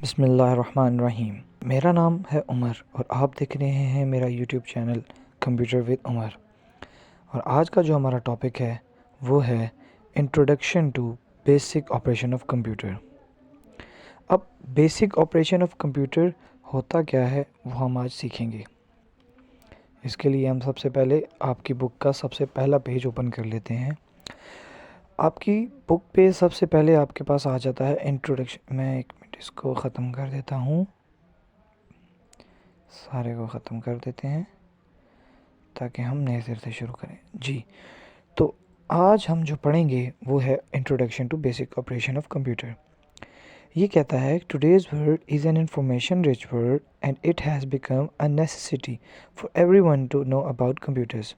बिस्मिल्लाहिर्रहमानिर्रहीम। मेरा नाम है उमर और आप देख रहे हैं मेरा YouTube channel computer with Umar. और आज का जो हमारा टॉपिक है वो है introduction to basic operation of computer. अब बेसिक ऑपरेशन ऑफ कंप्यूटर होता क्या है वो हम आज सीखेंगे। इसके लिए हम सबसे पहले आपकी बुक का सबसे पहला पेज ओपन कर लेते हैं। आपकी बुक पे सबसे पहले आपके पास आ जाता है इंट्रोडक्शन। मैं एक मिनट इसको ख़त्म कर देता हूँ, सारे को ख़त्म कर देते हैं ताकि हम नए सिर से शुरू करें। जी, तो आज हम जो पढ़ेंगे वो है introduction to basic operation of computer. ये कहता है today's world is an information rich world and it has become a necessity for everyone to know about computers.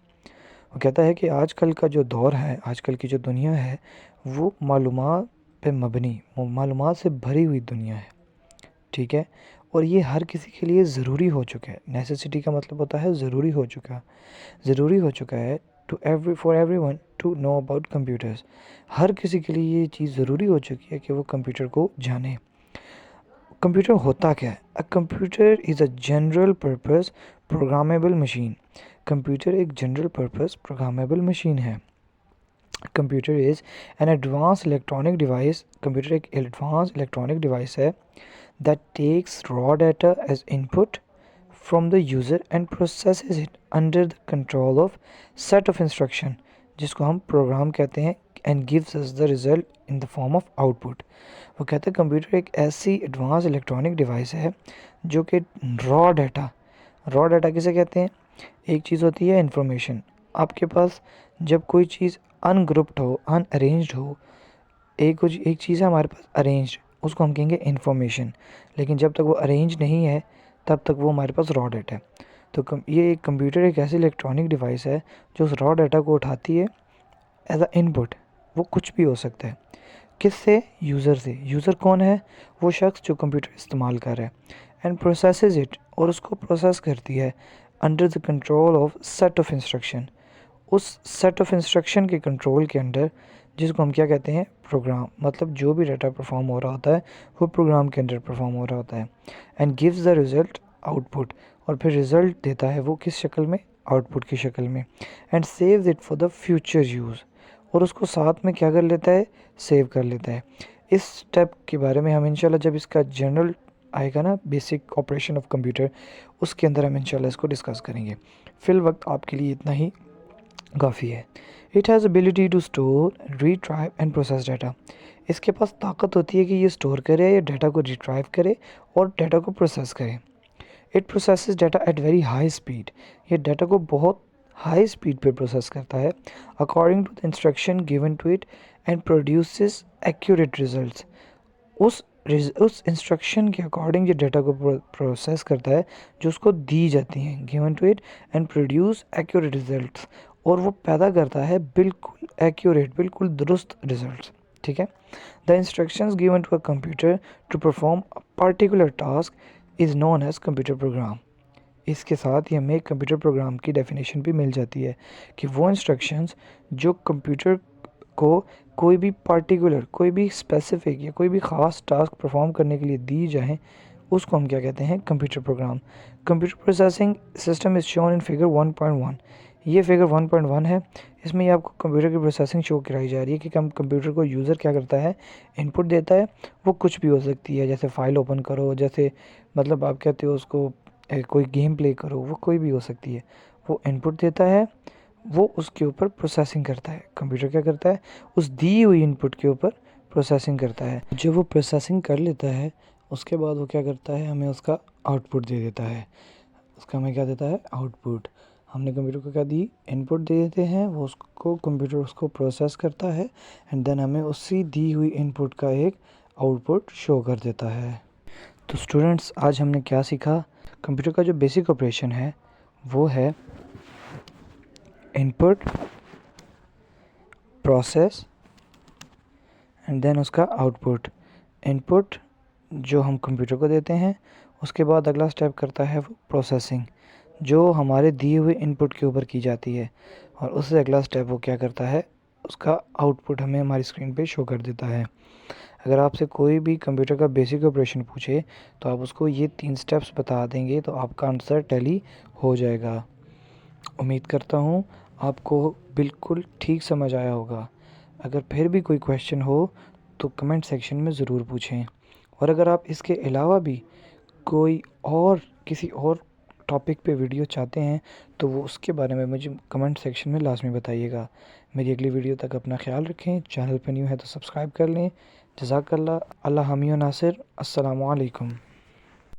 वो कहता है कि आजकल का जो दौर है, आजकल की जो दुनिया है वो मालूमात पे मबनी, मालूमात से भरी हुई दुनिया है। ठीक है, और ये हर किसी के लिए ज़रूरी हो चुका है। नेसेसिटी का मतलब होता है ज़रूरी हो चुका है for everyone to know about computers. हर किसी के लिए ये चीज़ ज़रूरी हो चुकी है कि वो कंप्यूटर को जाने। कंप्यूटर होता क्या है? A computer is a general purpose programmable machine. Computer एक जनरल पर्पस प्रोग्रामेबल मशीन है। Computer is an advance electronic device. Computer एक एडवांस इलेक्ट्रॉनिक डिवाइस है that takes raw data as input from the user and processes it under the control of set of instruction, जिसको हम programme कहते हैं, and gives us the result in the form of output। वो कहते हैं computer एक ऐसी advance electronic device है जो कि रॉ डाटा किसे कहते हैं? एक चीज़ होती है इंफॉर्मेशन। आपके पास जब कोई चीज़ अनग्रुप्ड हो, अनअरेंज्ड हो, एक चीज़ है हमारे पास अरेंज्ड, उसको हम कहेंगे इन्फॉर्मेशन। लेकिन जब तक वो अरेंज नहीं है तब तक वो हमारे पास रॉ डाटा है। तो ये एक कंप्यूटर एक ऐसी इलेक्ट्रॉनिक डिवाइस है जो उस रॉ डाटा को उठाती है एज अ इनपुट। वो कुछ भी हो सकता है। किससे? यूज़र से। यूज़र कौन है? वो शख्स जो कंप्यूटर इस्तेमाल कर रहा है। एंड प्रोसेसेस इट, और उसको प्रोसेस करती है under the control of set of instruction. उस सेट ऑफ इंस्ट्रक्शन के कंट्रोल के अंडर, जिसको हम क्या कहते हैं? प्रोग्राम। मतलब जो भी डाटा परफॉर्म हो रहा होता है वो प्रोग्राम के अंडर परफॉर्म हो रहा होता है। And gives the result output, और फिर रिज़ल्ट देता है वो किस शक्ल में? आउटपुट की शक्ल में। And saves it for the future use, और उसको साथ में क्या कर लेता है? सेव कर लेता है। इस स्टेप के बारे में हम इंशाल्लाह जब इसका जनरल आएगा ना, बेसिक ऑपरेशन ऑफ कंप्यूटर, उसके अंदर हम इंशाल्लाह इसको डिस्कस करेंगे। फिल वक्त आपके लिए इतना ही काफ़ी है। It has ability to store, retrieve and process data. इसके पास ताकत होती है कि ये स्टोर करे या डाटा को रिट्राइव करे और डाटा को प्रोसेस करे। It processes data at very high speed. ये डाटा को बहुत हाई स्पीड पे प्रोसेस करता है according to the instruction given to it and produces accurate results. उस इंस्ट्रक्शन के अकॉर्डिंग ये डाटा को प्रोसेस करता है जो उसको दी जाती हैं, given to it and produce accurate results, और वो पैदा करता है बिल्कुल एक्यूरेट, बिल्कुल दुरुस्त रिजल्ट्स। ठीक है। The instructions given to a computer to perform a particular task is known as computer program. इसके साथ ही हमें कंप्यूटर प्रोग्राम की डेफिनेशन भी मिल जाती है कि वो इंस्ट्रक्शंस जो कंप्यूटर को कोई भी पार्टिकुलर, कोई भी स्पेसिफिक या कोई भी ख़ास टास्क परफॉर्म करने के लिए दी जाएँ, उसको हम क्या कहते हैं? Computer program. Computer processing system is shown in figure 1.1। ये फिगर 1.1 है। इसमें ये आपको कंप्यूटर की प्रोसेसिंग शो कराई जा रही है कि कंप्यूटर को यूज़र क्या करता है? इनपुट देता है। वो कुछ भी हो सकती है, जैसे फ़ाइल ओपन करो, जैसे मतलब आप कहते हो उसको कोई गेम प्ले करो, वो कोई भी हो सकती है। वो इनपुट देता है, वो उसके ऊपर प्रोसेसिंग करता है। कंप्यूटर क्या करता है? उस दी हुई इनपुट के ऊपर प्रोसेसिंग करता है। जो वो प्रोसेसिंग कर लेता है उसके बाद वो क्या करता है? हमें उसका आउटपुट दे देता है। उसका हमें क्या देता है? आउटपुट। हमने कंप्यूटर को क्या दी? इनपुट दे देते हैं, वो उसको कंप्यूटर उसको प्रोसेस करता है एंड देन हमें उसी दी हुई इनपुट का एक आउटपुट शो कर देता है। तो स्टूडेंट्स, आज हमने क्या सीखा? कंप्यूटर का जो बेसिक ऑपरेशन है वो है इनपुट, प्रोसेस एंड देन उसका आउटपुट। इनपुट जो हम कंप्यूटर को देते हैं, उसके बाद अगला स्टेप करता है वो प्रोसेसिंग, जो हमारे दिए हुए इनपुट के ऊपर की जाती है, और उससे अगला स्टेप वो क्या करता है? उसका आउटपुट हमें हमारी स्क्रीन पे शो कर देता है। अगर आपसे कोई भी कंप्यूटर का बेसिक ऑपरेशन पूछे तो आप उसको ये 3 स्टेप्स बता देंगे तो आपका आंसर टैली हो जाएगा। उम्मीद करता हूँ आपको बिल्कुल ठीक समझ आया होगा। अगर फिर भी कोई क्वेश्चन हो तो कमेंट सेक्शन में ज़रूर पूछें, और अगर आप इसके अलावा भी कोई और किसी और टॉपिक पे वीडियो चाहते हैं तो वो उसके बारे में मुझे कमेंट सेक्शन में लाजमी बताइएगा। मेरी अगली वीडियो तक अपना ख्याल रखें। चैनल पर न्यू है तो सब्सक्राइब कर लें। जज़ाकल्लाह। अल्लाह हामी व नासिर। अस्सलामु अलैकुम।